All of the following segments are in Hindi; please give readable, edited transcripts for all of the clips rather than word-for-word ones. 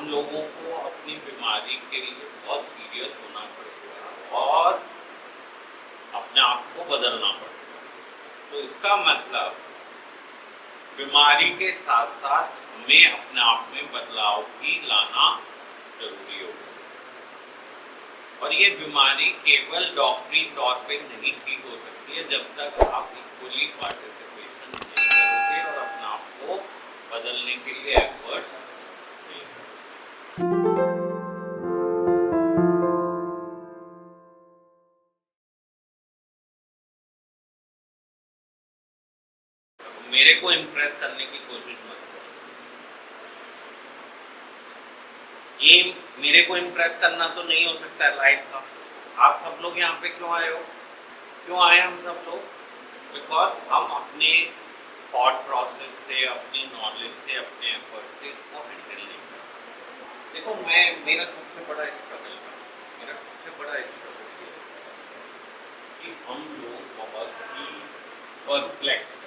हम लोगों को अपनी बीमारी के लिए बहुत सीरियस होना पड़ेगा और अपने आप को बदलना पड़ेगा। तो इसका मतलब बीमारी के साथ साथ हमें अपने आप में बदलाव भी लाना जरूरी होगा। और ये बीमारी केवल डॉक्टरी तौर पे नहीं ठीक हो सकती है जब तक आप इक्वली पार्टिसिपेशन नहीं करोगे और अपने आप को बदलने के लिए एफर्ट्स नहीं करोगे। मेरे को इम्प्रेस करने की कोशिश मत करो। ये मेरे को इम्प्रेस करना तो नहीं हो सकता है लाइफ का। आप सब लोग यहाँ पे क्यों आए हो? क्यों आए हम सब लोग? बिकॉज हम अपने थॉट प्रोसेस से, अपनी नॉलेज से, अपने एफर्ट से इसको हैंडल नहीं करते। देखो, मेरा सबसे बड़ा स्ट्रगल है, मेरा सबसे बड़ा स्ट्रगल ये है कि हम लोग बहुत ही परप्लेक्स हैं।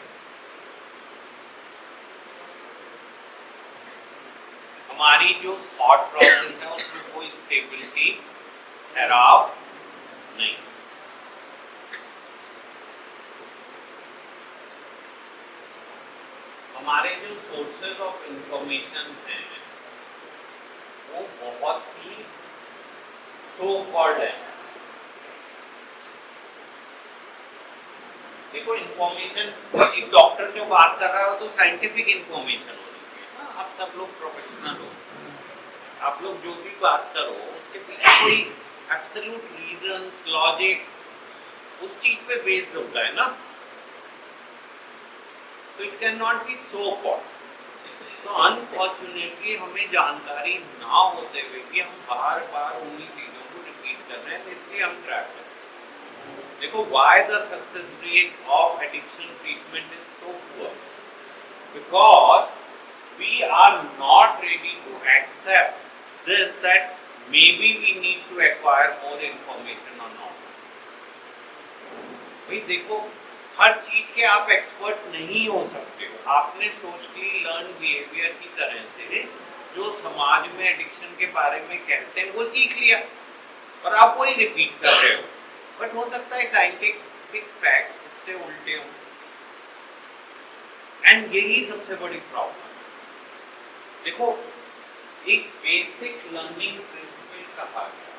हमारी जो थॉट प्रोसेस है उसमें कोई स्टेबिलिटी ठहराव नहीं। हमारे जो सोर्सेज ऑफ इंफॉर्मेशन हैं वो बहुत ही सो कॉल्ड है। देखो, इंफॉर्मेशन, एक डॉक्टर जो बात कर रहा है तो साइंटिफिक इंफॉर्मेशन होनी चाहिए ना। आप सब लोग प्रोफेशनल हो, आप लोग जो भी बात करो उसके पीछे कोई एब्सोल्यूट रीजन, लॉजिक उस चीज पे बेस्ड होता है ना। तो it can not be so called. तो अनफॉर्चुनेटली हमें जानकारी ना होते हुए भी हम बार बार उन्हीं चीजों को रिपीट कर रहे हैं, इसलिए हम ट्रैप कर रहे हैं। देखो, why the success rate of addiction treatment is so poor? Because we are not ready to accept this that maybe we need to acquire more information or not. भाई देखो, हर चीज के आप एक्सपर्ट नहीं हो सकते हो। आपने सोशली लर्न बिहेवियर की तरह से जो समाज में एडिक्शन के बारे में कहते हैं वो सीख लिया और आप वही रिपीट कर रहे हो। बट हो सकता है साइंटिफिक फैक्ट्स उससे उल्टे हो। एंड यही सबसे बड़ी प्रॉब्लम है। देखो, एक बेसिक लर्निंग प्रिंसिपल कहा गया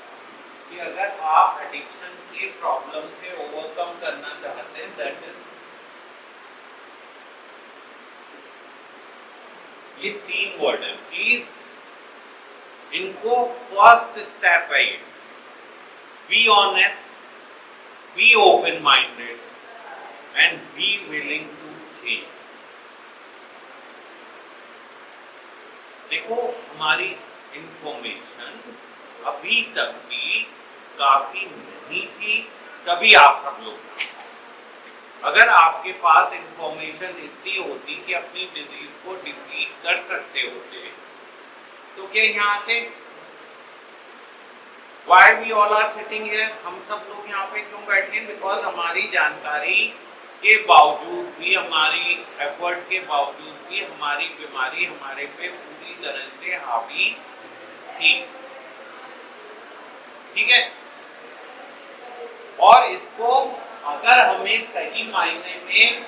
कि अगर आप एडिक्शन के प्रॉब्लम से ओवरकम करना चाहते हैं, दैट इज, ये 3 वर्ड है, प्लीज इनको फर्स्ट स्टेप है ये। Be honest, be open minded and be willing to change. देखो, हमारी इंफॉर्मेशन अभी तक भी काफी नहीं थी, तभी आप सब लोग, अगर आपके पास इंफॉर्मेशन इतनी होती कि अपनी डिजीज को डिफीट कर सकते होते तो क्या यहाँ आते? Why we all are sitting here? हम सब लोग यहाँ पे क्यों बैठे हैं? बिकॉज हमारी जानकारी के बावजूद भी, हमारी एफर्ट के बावजूद भी हमारी बीमारी हमारे पे पूरी तरह से हावी थी। ठीक है? और इसको अगर हमें सही मायने में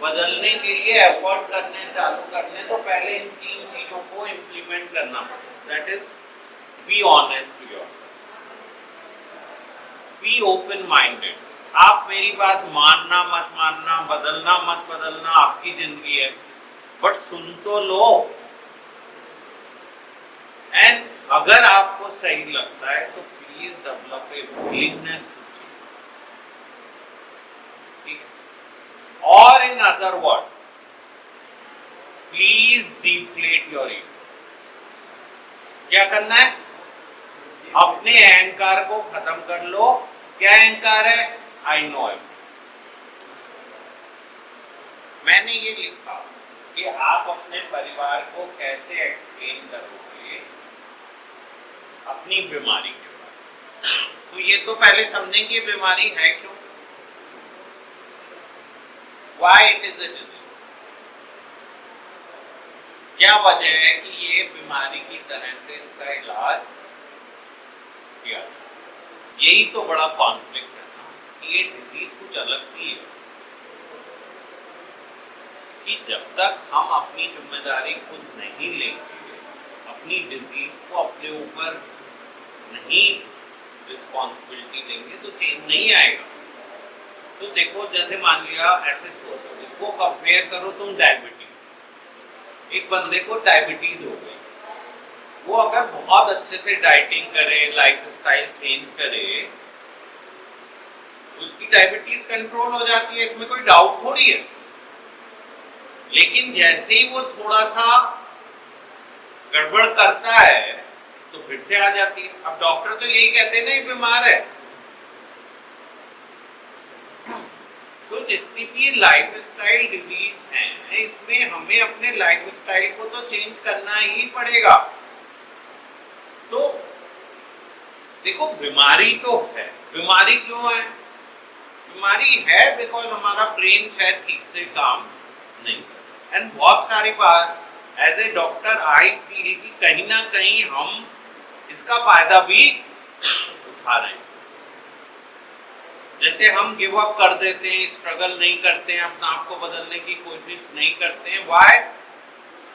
बदलने के लिए एफर्ट करने चालू करने तो पहले इन 3 चीजों को इम्प्लीमेंट करना पड़ेगा। That is, be honest to yourself, be open minded. आप मेरी बात मानना मत मानना, बदलना मत बदलना, आपकी जिंदगी है, बट सुन तो लो। एंड अगर आपको सही लगता है तो please develop a willingness to change. ठीक है? और in other word, please deflate your ego. क्या करना है? अपने अहंकार को खत्म कर लो। क्या अहंकार है? I know it. मैंने ये लिखा कि आप अपने परिवार को कैसे एक्सप्लेन करोगे अपनी बीमारी के बारे में। तो ये तो पहले समझें कि बीमारी है क्यों, why it is a disease। क्या वजह है कि ये बीमारी की तरह से इसका इलाज किया? यही तो बड़ा कॉन्फ्लिक्ट है ना कि ये डिजीज कुछ अलग सी है कि जब तक हम अपनी जिम्मेदारी खुद नहीं लेंगे, अपनी डिजीज को अपने ऊपर नहीं रिस्पॉन्सिबिलिटी लेंगे तो चेंज नहीं आएगा। तो देखो, जैसे मान लिया ऐसे सोचो, इसको कंपेयर करो तुम डायबिटीज। एक बंदे को डायबिटीज हो गई, वो अगर बहुत अच्छे से डाइटिंग करे, लाइफ स्टाइल चेंज करे, उसकी डायबिटीज कंट्रोल हो जाती है, इसमें कोई डाउट थोड़ी है। लेकिन जैसे ही वो थोड़ा सा गड़बड़ करता है तो फिर से आ जाती है। अब डॉक्टर तो यही कहते हैं ना, ये बीमार है। सो जितनी भी लाइफ स्टाइल डिजीज हैं, इसमें हमें अपने लाइफ स्टाइल को तो चेंज करना ही पड़ेगा। तो देखो, बीमारी तो है। बीमारी क्यों है? बीमारी है बिकॉज हमारा ब्रेन शायद ठीक से काम नहीं करता। एंड बहुत सारी बार as a doctor I feel कि कहीं ना कहीं हम इसका फायदा भी उठा रहे हैं। जैसे हम गिव अप कर देते हैं, स्ट्रगल नहीं करते हैं, अपने आप को बदलने की कोशिश नहीं करते हैं। व्हाई?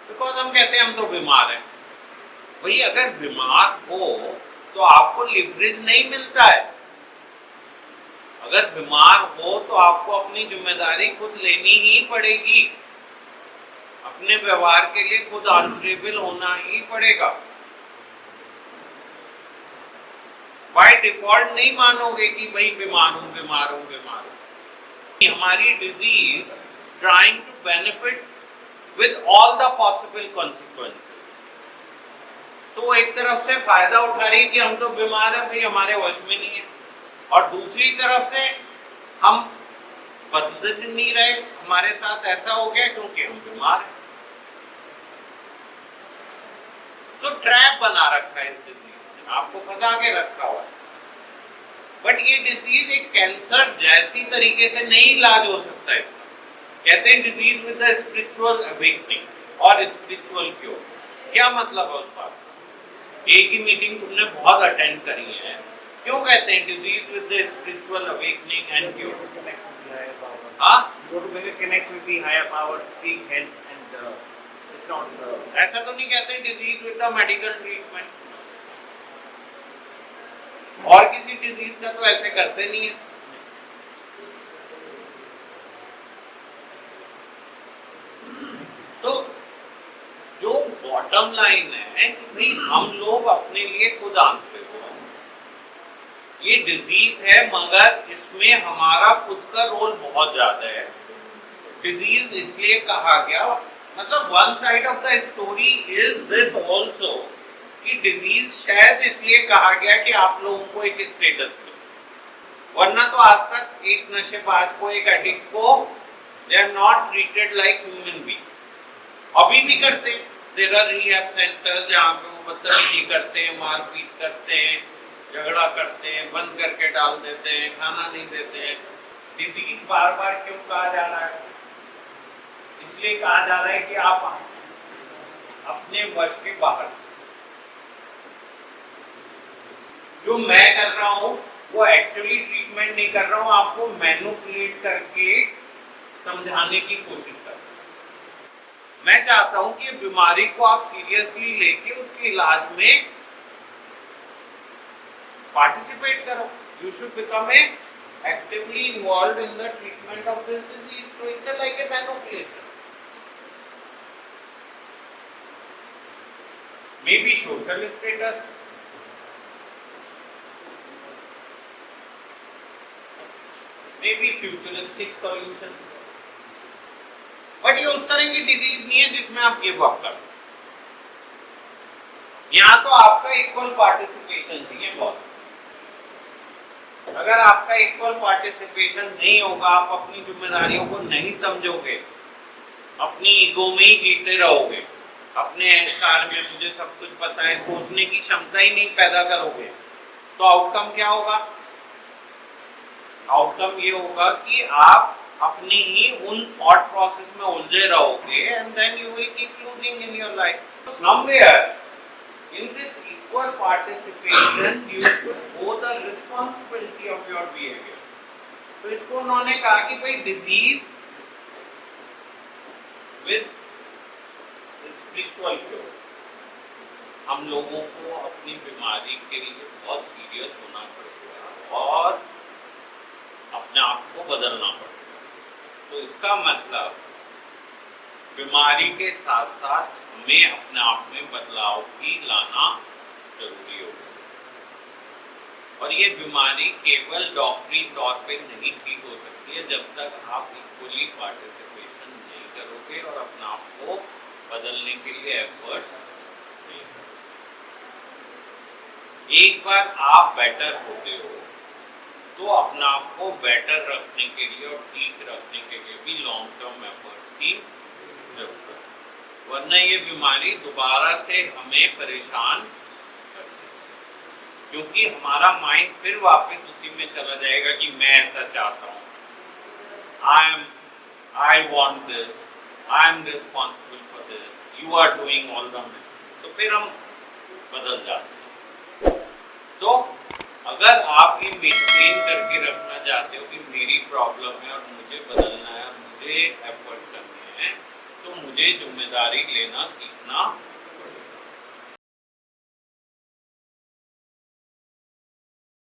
बिकॉज हम कहते हैं हम तो बीमार हैं। भाई, अगर बीमार हो तो आपको लिवरेज नहीं मिलता है। अगर बीमार हो तो आपको अपनी जिम्मेदारी खुद लेनी ही पड़ेगी, अपने व्यवहार के लिए खुद आंसरेबल होना ही पड़ेगा। बाय डिफॉल्ट नहीं मानोगे कि भाई बीमार हूं बीमार हूं बीमार हूं। हमारी disease trying to benefit with all the possible consequences. तो वो एक तरफ से फायदा उठा रही है कि हम तो बीमार हैं, भाई हमारे वश में नहीं है, और दूसरी तरफ से हम बदल नहीं रहे, हमारे साथ ऐसा हो गया क्योंकि हम बीमार हैं। सो ट्रैप बना रखा है इस डिजीज ने, आपको फंसा के रखा हुआ है। बट ये डिजीज एक कैंसर जैसी तरीके से नहीं इलाज हो सकता है। कहते हैं disease with the spiritual awakening और स्पिरिचुअल क्योर। क्या मतलब है उस बात का? एक ही मीटिंग तुमने बहुत अटेंड करी है, क्यों कहते हैं disease with the spiritual awakening and cure? हाँ, connect with the higher power, seek help, and it's not. ऐसा तो नहीं कहते disease with the medical treatment. और किसी डिजीज का तो ऐसे करते नहीं है। तो जो बॉटम लाइन है कि भाई हम लोग अपने लिए खुद आंसरेबल हैं। ये डिजीज है मगर इसमें हमारा खुद का रोल बहुत ज्यादा है। डिजीज इसलिए कहा गया, मतलब one side of the story is this also कि डिजीज शायद इसलिए कहा गया कि आप लोगों को एक स्टेटस मिले, वरना तो आज तक एक नशेबाज को, एक एडिक्ट को they are not treated like human being. अभी भी करते हैं, देयर आर रिहैब सेंटर्स जहाँ पे वो बदतमीजी करते हैं, मारपीट करते हैं, झगड़ा करते हैं, बंद करके डाल देते हैं, खाना नहीं देते हैं। डिजीज बार बार क्यों कहा जा रहा है? इसलिए कहा जा रहा है कि आप अपने वश के बाहर। जो मैं कर रहा हूँ वो एक्चुअली ट्रीटमेंट नहीं कर रहा हूँ, आपको मैनिपुलेट करके समझाने की कोशिश कर रहा हूँ। मैं चाहता हूँ कि बीमारी को आप सीरियसली लेके उसके इलाज में पार्टिसिपेट करो। You should become a actively involved in the treatment of this disease. So it's like a manipulation. Maybe social status, maybe futuristic solutions. But ये उस तरह की डिजीज नहीं है जिसमें आप गिव अप कर। यहाँ तो आपका इक्वल पार्टिसिपेशन चाहिए बॉस। अगर आपका इक्वल पार्टिसिपेशन नहीं होगा, आप अपनी जिम्मेदारियों को नहीं समझोगे, अपनी ईगो में ही जीते रहोगे, अपने अहंकार में मुझे सब कुछ पता है सोचने की क्षमता ही नहीं पैदा करोगे, तो आउटकम क्या होगा? आउटकम ये होगा कि आप अपनी ही उन थॉट प्रोसेस में उलझे रहोगे and then you will keep losing in your life. Somewhere in this equal participation you should show the responsibility of your behaviour. तो इसको उन्होंने कहा कि भाई डिजीज विद स्पिरिचुअल क्योर। हम लोगों को अपनी बीमारी के लिए बहुत सीरियस होना पड़ेगा और अपने आप को बदलना पड़ेगा। तो इसका मतलब बीमारी के साथ साथ हमें अपने आप में बदलाव भी लाना जरूरी होगा। और ये बीमारी केवल डॉक्टरी तौर पे नहीं ठीक हो सकती है जब तक आप इक्वली पार्टिसिपेशन नहीं करोगे और अपने आप को बदलने के लिए एफर्ट्स नहीं करोगे। एक बार आप बेटर होते हो तो अपने आप को बेटर रखने के लिए और ठीक रखने के लिए भी लॉन्ग टर्म एफर्ट्स की जरूरत है, वरना ये बीमारी दोबारा से हमें परेशान करती है। क्योंकि हमारा माइंड फिर वापस उसी में चला जाएगा कि मैं ऐसा चाहता हूँ, I want this, I am responsible for this, you are doing all the mess. तो फिर हम बदल जाते हैं। तो अगर आप ये मेंटेन करके रखना चाहते हो कि मेरी प्रॉब्लम है और मुझे बदलना है और मुझे एफर्ट करने हैं, तो मुझे जिम्मेदारी लेना सीखना